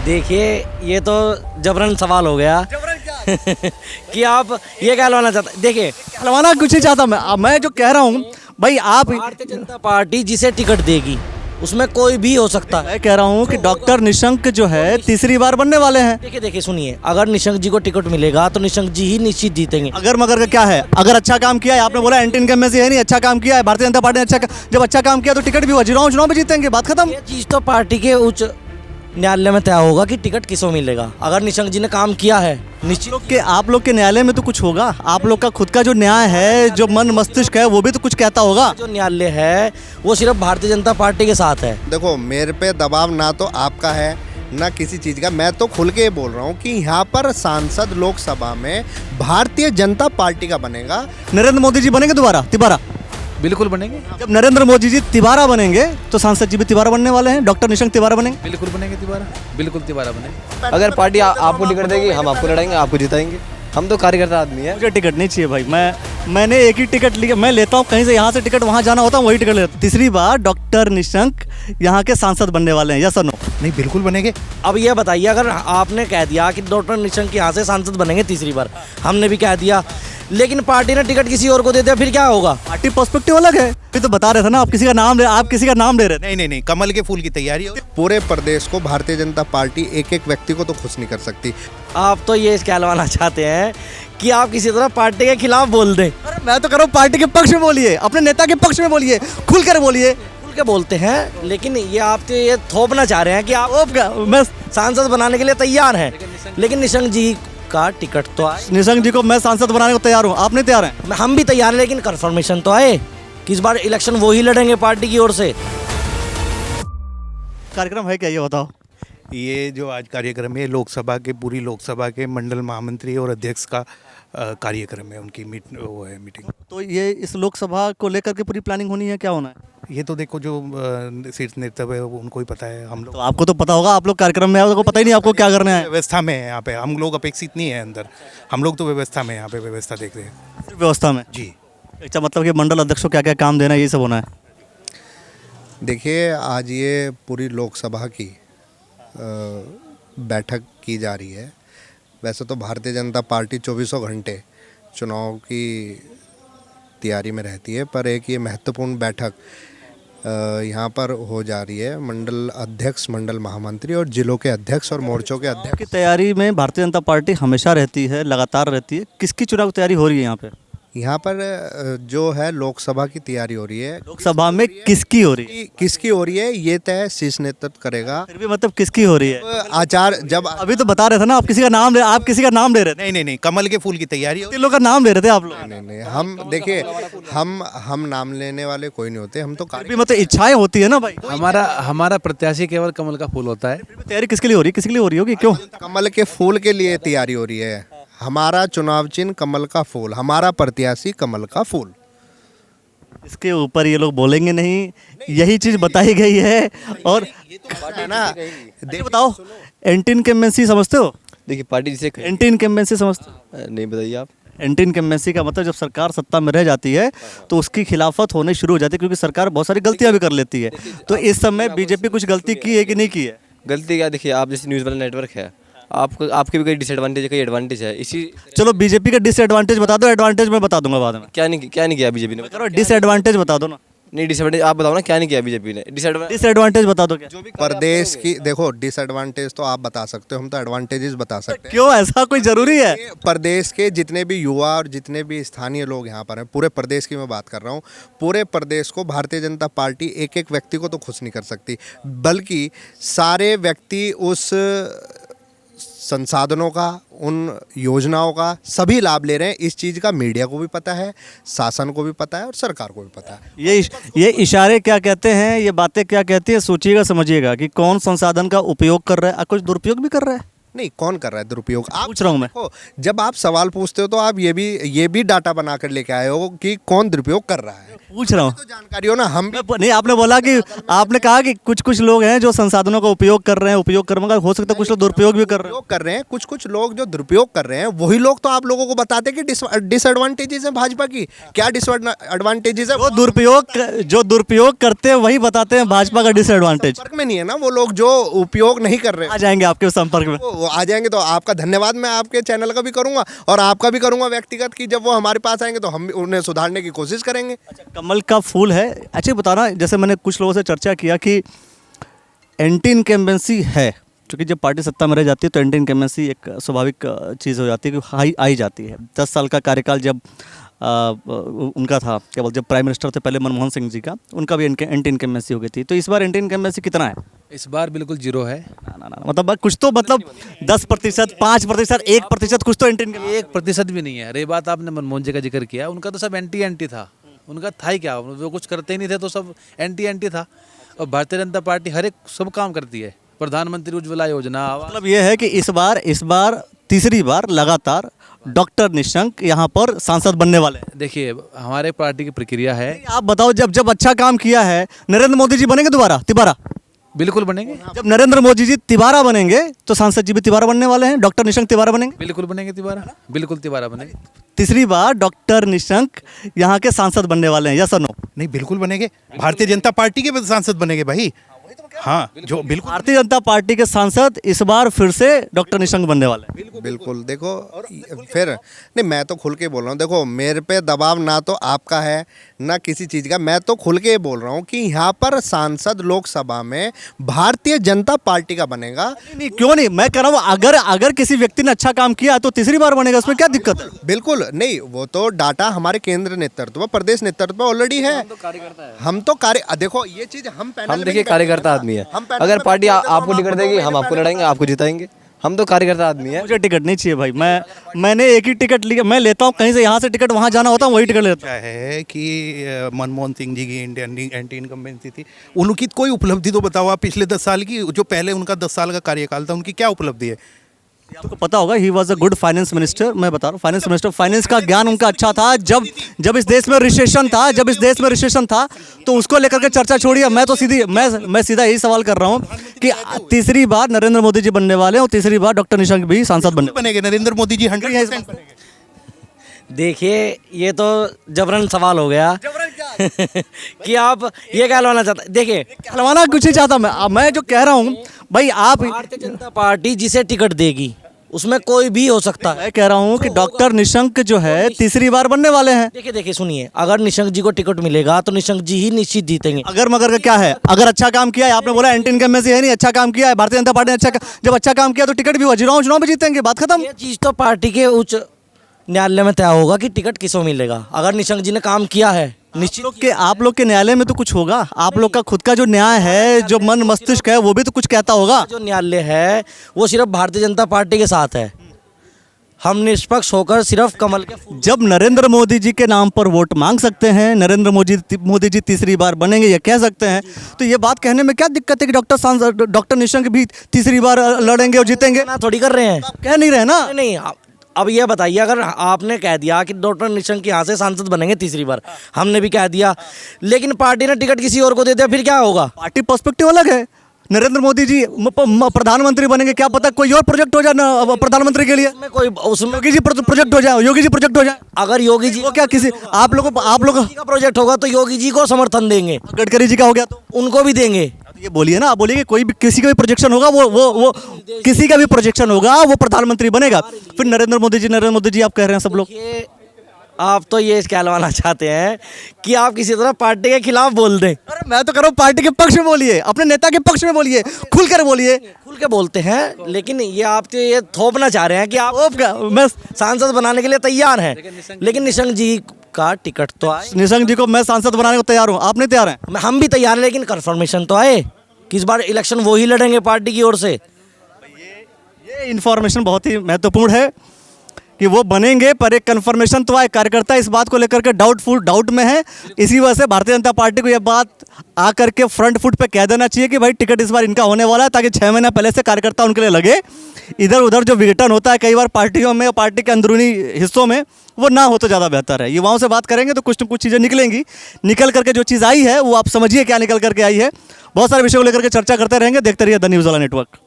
देखिए ये तो जबरन सवाल हो गया कि आप ये कहलवाना चाहते, देखिए कहलवाना कुछ नहीं चाहता मैं जो कह रहा हूँ भाई आप, भारतीय जनता पार्टी जिसे टिकट देगी उसमें कोई भी हो सकता है। मैं कह रहा हूँ कि डॉक्टर निशंक जो है तीसरी बार बनने वाले हैं। देखिए देखिए सुनिए, अगर निशंक जी को टिकट मिलेगा तो निशंक जी ही निश्चित जीतेंगे। अगर मगर का क्या है, अगर अच्छा काम किया है, आपने बोला एंटी इनकम्बेंसी है नहीं, अच्छा काम किया है भारतीय जनता पार्टी ने, जब अच्छा काम किया तो टिकट भी हुआ, चुनाव भी जीतेंगे, बात खत्म। ये चीज़ तो पार्टी के उच्च न्यायालय में तय होगा कि टिकट किसको मिलेगा। अगर निशंक जी ने काम किया है निश्चित आप लोग के न्यायालय में तो कुछ होगा, आप लोग का खुद का जो न्याय है, जो मन मस्तिष्क है, वो भी तो कुछ कहता होगा। जो न्यायालय है वो सिर्फ भारतीय जनता पार्टी के साथ है। देखो मेरे पे दबाव ना तो आपका है ना किसी चीज़ का, मैं तो खुल के बोल रहा हूँ कि यहाँ पर सांसद लोकसभा में भारतीय जनता पार्टी का बनेगा। नरेंद्र मोदी जी बनेंगे दोबारा तिबारा? बिल्कुल बनेंगे। जब नरेंद्र मोदी जी तिबारा बनेंगे तो सांसद जी भी तिबारा बनने वाले हैं, डॉक्टर निशंक तिबारा बनेंगे। बिल्कुल बनेंगे तिबारा, बिल्कुल तिबारा बनेंगे। अगर पार्टी आपको टिकट देगी हम आपको लड़ाएंगे, आपको जिताएंगे। हम तो कार्यकर्ता आदमी है। मुझे टिकट नहीं चाहिए भाई, मैंने एक ही टिकट लिया, मैं लेता हूँ कहीं से, यहाँ से टिकट वहाँ जाना होता है वही टिकट लेता हूँ। तीसरी बार डॉक्टर निशंक यहाँ के सांसद बनने वाले हैं, यस और नो? नहीं बिल्कुल बनेंगे। अब ये बताइए, अगर आपने कह दिया कि डॉक्टर निशंक यहाँ से सांसद बनेंगे तीसरी बार, हमने भी कह दिया, लेकिन पार्टी ने टिकट किसी और को दे दिया, फिर क्या होगा? पार्टी पर्सपेक्टिव अलग है। फिर तो बता रहे थे ना, आप किसी का नाम ले रहे थे। नहीं, कमल के फूल की तैयारी हो। पूरे प्रदेश को भारतीय जनता पार्टी एक एक व्यक्ति को तो खुश नहीं कर सकती। आप तो ये कहलवाना चाहते हैं कि आप किसी तरह पार्टी के खिलाफ बोल दें। अरे मैं तो कह रहा हूँ पार्टी के पक्ष में बोलिए, अपने नेता के पक्ष में बोलिए, खुल कर बोलिए। खुल के बोलते हैं, लेकिन ये आप तो ये थोपना चाह रहे हैं कि आप मैं सांसद बनाने के लिए तैयार हैं, लेकिन निशंक जी का टिकट तो आए। निशंक जी को मैं सांसद बनाने को तैयार हूँ, आप नहीं तैयार हैं? हम भी तैयार हैं, लेकिन कंफर्मेशन तो आए कि इस बार इलेक्शन वो ही लड़ेंगे पार्टी की ओर से। कार्यक्रम है क्या ये बताओ? ये जो आज कार्यक्रम है लोकसभा के, पूरी लोकसभा के मंडल महामंत्री और अध्यक्ष का कार्यक्रम है, उनकी मीटिंग। तो ये इस लोकसभा को लेकर के पूरी प्लानिंग होनी है, क्या होना है? ये तो देखो जो शीर्ष नेतृत्व है उनको ही पता है। हम लोग तो आपको तो पता होगा, आप लोग कार्यक्रम में आपको पता ही नहीं आपको क्या करना है। व्यवस्था में है यहाँ पे, हम लोग अपेक्षित नहीं है अंदर, हम लोग तो व्यवस्था में यहाँ पे व्यवस्था देख रहे हैं। सिर्फ व्यवस्था में? जी। अच्छा, मतलब कि मंडल अध्यक्ष को क्या क्या काम देना है, ये सब होना है? देखिए आज ये पूरी लोकसभा की बैठक की जा रही है। वैसे तो भारतीय जनता पार्टी 24 घंटे चुनाव की तैयारी में रहती है, पर एक ये महत्वपूर्ण बैठक यहाँ पर हो जा रही है। मंडल अध्यक्ष, मंडल महामंत्री और जिलों के अध्यक्ष और मोर्चों के अध्यक्ष की तैयारी में भारतीय जनता पार्टी हमेशा रहती है, लगातार रहती है। किसकी चुनाव तैयारी हो रही है यहाँ पे? यहाँ पर जो है लोकसभा की तैयारी हो रही है। लोकसभा में किसकी हो रही है? किसकी हो रही है ये तय शीर्ष नेतृत्व करेगा। फिर भी मतलब किसकी हो रही है? आचार जब अभी तो बता रहे थे ना, आप किसी का नाम ले रहे थे। नहीं, कमल के फूल की तैयारी हो। तीन लोग का नाम ले रहे थे आप लोग। नहीं, हम देखिए हम नाम लेने वाले कोई नहीं होते, हम तो फिर भी मतलब इच्छाएं होती है ना भाई। हमारा प्रत्याशी केवल कमल का फूल होता है। फिर भी तैयारी किसके लिए हो रही है, किसके लिए हो रही होगी, क्यों? कमल के फूल के लिए तैयारी हो रही है। हमारा चुनाव चिन्ह कमल का फूल, हमारा प्रत्याशी कमल का फूल। इसके ऊपर ये लोग बोलेंगे नहीं, यही चीज बताई गई है। और है ना, ये बताओ, एंटी इनकम्बेंसी समझते हो? देखिए पार्टी जिसे एंटी इनकम्बेंसी समझते हो? नहीं बताइए आप। एंटी इनकम्बेंसी का मतलब जब सरकार सत्ता में रह जाती है तो उसकी खिलाफत होने शुरू हो जाती है, क्योंकि सरकार बहुत सारी गलतियां भी कर लेती है। तो इस समय बीजेपी कुछ गलती की है कि नहीं की है? गलती क्या, देखिए आप जैसे न्यूज़ वाला नेटवर्क है, आपके भी कई डिसएडवांटेज है, कई एडवांटेज है। इसी चलो बीजेपी का डिसएडवांटेज बता दो, एडवांटेज मैं बता दूंगा बाद में। क्या नहीं किया बीजेपी ने? करो डिसएडवांटेज बता दो ना। नहीं डिसएडवांटेज आप बताओ ना, क्या नहीं किया बीजेपी ने? डिसएडवांटेज बता दो क्या? प्रदेश की देखो डिसएडवांटेज तो आप बता सकते हो, हम तो एडवांटेजेस बता सकते हैं। क्यों, ऐसा कोई जरूरी है? प्रदेश के जितने भी युवा और जितने भी स्थानीय लोग यहाँ पर हैं, पूरे प्रदेश की मैं बात कर रहा हूँ, पूरे प्रदेश को भारतीय जनता पार्टी एक एक व्यक्ति को तो खुश नहीं कर सकती, बल्कि सारे व्यक्ति उस संसाधनों का, उन योजनाओं का सभी लाभ ले रहे हैं। इस चीज़ का मीडिया को भी पता है, शासन को भी पता है और सरकार को भी पता है। ये इशारे क्या कहते हैं, ये बातें क्या कहती है, सोचिएगा समझिएगा कि कौन संसाधन का उपयोग कर रहा है और कुछ दुरुपयोग भी कर रहा है। नहीं, कौन कर रहा है दुरुपयोग? आप पूछ रहा हूं मैं। देखो, जब आप सवाल पूछते हो तो आप ये भी डाटा बना कर लेके आए हो कि कौन दुरुपयोग कर रहा है। पूछ रहा हूँ तो जानकारी हो ना, हम भी नहीं, आपने बोला कि आपने कहा कि कुछ कुछ लोग हैं जो संसाधनों का उपयोग कर रहे हैं, उपयोग करने का हो सकता है कुछ लोग दुरुपयोग भी कर रहे हैं। दुरुपयोग कर रहे हैं, कुछ लोग जो दुरुपयोग कर रहे हैं वही लोग तो आप लोगों को बताते हैं कि डिसएडवांटेजेस है भाजपा की। क्या डिसएडवांटेजेस है? जो दुरुपयोग करते हैं वही बताते हैं भाजपा का डिसएडवांटेज। संपर्क में नहीं है ना वो लोग जो उपयोग नहीं कर रहे। आ जाएंगे आपके संपर्क में। वो आ जाएंगे तो आपका धन्यवाद मैं आपके चैनल का भी करूंगा और आपका भी करूंगा व्यक्तिगत, कि जब वो हमारे पास आएंगे तो हम भी उन्हें सुधारने की कोशिश करेंगे। कमल का फूल है। अच्छा बताना, जैसे मैंने कुछ लोगों से चर्चा किया कि एंटी इनकम्बेंसी है, क्योंकि जब पार्टी सत्ता में रह जाती है तो एंटी इनकम्बेंसी एक स्वाभाविक चीज़ हो जाती है कि आई जाती है। 10 साल का कार्यकाल जब उनका था, क्या बोलते, जब प्राइम मिनिस्टर थे पहले मनमोहन सिंह जी का, उनका भी एंटी इनकम्बेंसी हो गई थी। तो इस बार एंटी इनकम्बेंसी कितना है? इस बार बिल्कुल जीरो है। ना मतलब कुछ तो, मतलब 10%, 5%, 1% कुछ तो एंटी इनकम्बेंसी। 1% भी नहीं है। अरे बात आपने मनमोहन जी का जिक्र किया, उनका तो सब एंटी था। उनका था ही क्या, वो कुछ करते ही नहीं थे तो सब एंटी था। और भारतीय जनता पार्टी हर एक सब काम करती है, प्रधानमंत्री उज्ज्वला योजना। मतलब ये है कि इस बार तीसरी बार लगातार डॉक्टर निशंक यहाँ पर सांसद बनने वाले हैं। देखिए, हमारे पार्टी की प्रक्रिया है। आप बताओ, जब अच्छा काम किया है, नरेंद्र मोदी जी बनेंगे दोबारा तिबारा? बिल्कुल बनेंगे। जब नरेंद्र मोदी जी तिबारा बनेंगे तो सांसद जी भी तिबारा बनने वाले हैं, डॉक्टर निशंक तिबारा बनेंगे। बिल्कुल बनेंगे तिबारा, बिल्कुल तिबारा बनेंगे। तीसरी बार डॉक्टर निशंक यहाँ के सांसद बनने वाले हैं, यस और नो? नहीं, बिल्कुल बनेंगे। भारतीय जनता पार्टी के सांसद बनेंगे भाई। हाँ, जो बिल्कुल भारतीय जनता पार्टी के सांसद इस बार फिर से डॉक्टर निशंक बनने वाले हैं। बिल्कुल। देखो फिर नहीं, मैं तो खुल के बोल रहा हूँ। देखो, मेरे पे दबाव ना तो आपका है ना किसी चीज़ का। मैं तो खुल के बोल रहा हूँ कि यहाँ पर सांसद लोकसभा में भारतीय जनता पार्टी का बनेगा। नहीं, क्यों नहीं, मैं कह रहा हूँ अगर किसी व्यक्ति ने अच्छा काम किया तो तीसरी बार बनेगा, उसमें क्या दिक्कत है? बिल्कुल नहीं, वो तो डाटा हमारे केंद्र नेतृत्व, प्रदेश नेतृत्व ऑलरेडी है। हम तो देखो ये चीज़ हम देखिए कार्यकर्ता आदमी है। अगर पार्टी आपको टिकट देगी हम आपको लड़ाएंगे, आपको जिताएंगे। हम तो कार्यकर्ता आदमी है। मुझे टिकट नहीं चाहिए भाई। मैंने एक ही टिकट लिया, मैं लेता हूँ कहीं से, यहाँ से टिकट वहाँ जाना होता है वही टिकट लेता क्या है कि मनमोहन सिंह जी की एंटी इनकम्बेंसी थी, उनकी कोई उपलब्धि तो बताओ आप पिछले 10 साल की। जो पहले उनका 10 साल का कार्यकाल था, उनकी क्या उपलब्धि है? हूँ। आपको पता होगा, he was a good finance minister. मैं बता रहा हूँ, फाइनेंस मिनिस्टर, फाइनेंस का ज्ञान उनका अच्छा था। जब इस देश में रिसेशन था तो उसको लेकर के चर्चा छोड़िए। मैं सीधा यही सवाल कर रहा हूँ कि तीसरी बार नरेंद्र मोदी जी बनने वाले हैं और तीसरी बार डॉक्टर निशंक भी सांसद बनेंगे। नरेंद्र मोदी जी 100% देखिए, ये तो जबरन सवाल हो गया कि आप ये कहलवाना चाहते। देखिए, कहलवाना कुछ नहीं चाहता मैं जो कह रहा हूँ भाई, आप भारतीय जनता पार्टी जिसे टिकट देगी उसमें कोई भी हो सकता है। मैं कह रहा हूँ कि डॉक्टर निशंक जो है तीसरी बार बनने वाले हैं। देखिए सुनिए, अगर निशंक जी को टिकट मिलेगा तो निशंक जी ही निश्चित जीतेंगे। अगर मगर का क्या है, अगर अच्छा काम किया है, आपने बोला एंटी इनकम्बेंसी है नहीं, अच्छा काम किया है भारतीय जनता पार्टी ने, जब अच्छा काम किया तो टिकट भी हुआ, चुनाव भी जीतेंगे, बात खत्म। ये चीज तो पार्टी के उच्च न्यायालय में तय होगा कि टिकट किसको मिलेगा। अगर निशंक जी ने काम किया है, निश्चित आप लोग के न्यायालय में तो कुछ होगा। आप लोग का खुद का जो न्याय है, जो मन मस्तिष्क है, वो भी तो कुछ कहता होगा। जो न्यायालय है वो सिर्फ भारतीय जनता पार्टी के साथ है। हम निष्पक्ष होकर सिर्फ कमल के जब नरेंद्र मोदी जी के नाम पर वोट मांग सकते हैं, नरेंद्र मोदी जी तीसरी बार बनेंगे ये कह सकते हैं, तो ये बात कहने में क्या दिक्कत है कि डॉक्टर निशंक भी तीसरी बार लड़ेंगे और जीतेंगे? ना थोड़ी कर रहे हैं, कह नहीं रहे ना। नहीं। अब ये बताइए, अगर आपने कह दिया कि डॉक्टर निशंक यहाँ से सांसद बनेंगे तीसरी बार, हमने भी कह दिया, लेकिन पार्टी ने टिकट किसी और को दे दिया, फिर क्या होगा? पार्टी पर्सपेक्टिव अलग है। नरेंद्र मोदी जी प्रधानमंत्री बनेंगे, क्या पता कोई और प्रोजेक्ट हो जाए प्रधानमंत्र के लिए, उसमें योगी जी प्रोजेक्ट हो जाए। अगर योगी जी वो क्या किसी आप लोग का प्रोजेक्ट होगा तो योगी जी को समर्थन देंगे। गडकरी जी का हो गया तो उनको भी देंगे। ये बोलिए ना, आप बोलिए कि कोई भी किसी का भी प्रोजेक्शन होगा, वो किसी का भी प्रोजेक्शन होगा, वो प्रधानमंत्री बनेगा। फिर नरेंद्र मोदी जी आप कह रहे हैं सब लोग। आप तो ये कहलवाना चाहते हैं कि आप किसी तरह पार्टी के खिलाफ बोल दें। अरे मैं तो कह रहा हूँ पार्टी के पक्ष में बोलिए, अपने नेता के पक्ष में बोलिए, खुल कर बोलिए। खुल के बोलते हैं, लेकिन ये आप तो ये थोपना चाह रहे हैं कि आप मैं सांसद बनाने के लिए तैयार हैं, लेकिन निशंक जी का टिकट तो आए। निशंक जी को मैं सांसद बनाने को तैयार हूँ, आप नहीं तैयार हैं? हम भी तैयार हैं, लेकिन कंफर्मेशन तो आए कि इस बार इलेक्शन वो ही लड़ेंगे पार्टी की ओर से। ये इन्फॉर्मेशन बहुत ही महत्वपूर्ण है कि वो बनेंगे, पर एक कन्फर्मेशन तो आए। कार्यकर्ता इस बात को लेकर के डाउट में है। इसी वजह से भारतीय जनता पार्टी को यह बात आकर के फ्रंट फुट पे कह देना चाहिए कि भाई टिकट इस बार इनका होने वाला है, ताकि 6 महीना पहले से कार्यकर्ता उनके लिए लगे। इधर उधर जो विघटन होता है कई बार पार्टियों में, पार्टी के अंदरूनी हिस्सों में, वो ना हो तो ज़्यादा बेहतर है। युवाओं से बात करेंगे तो कुछ न कुछ चीज़ें निकलेंगी। निकल करके जो चीज़ आई है वो आप समझिए क्या निकल करके आई है। बहुत सारे विषयों को लेकर के चर्चा करते रहेंगे। देखते रहिए द न्यूज़ वाला नेटवर्क।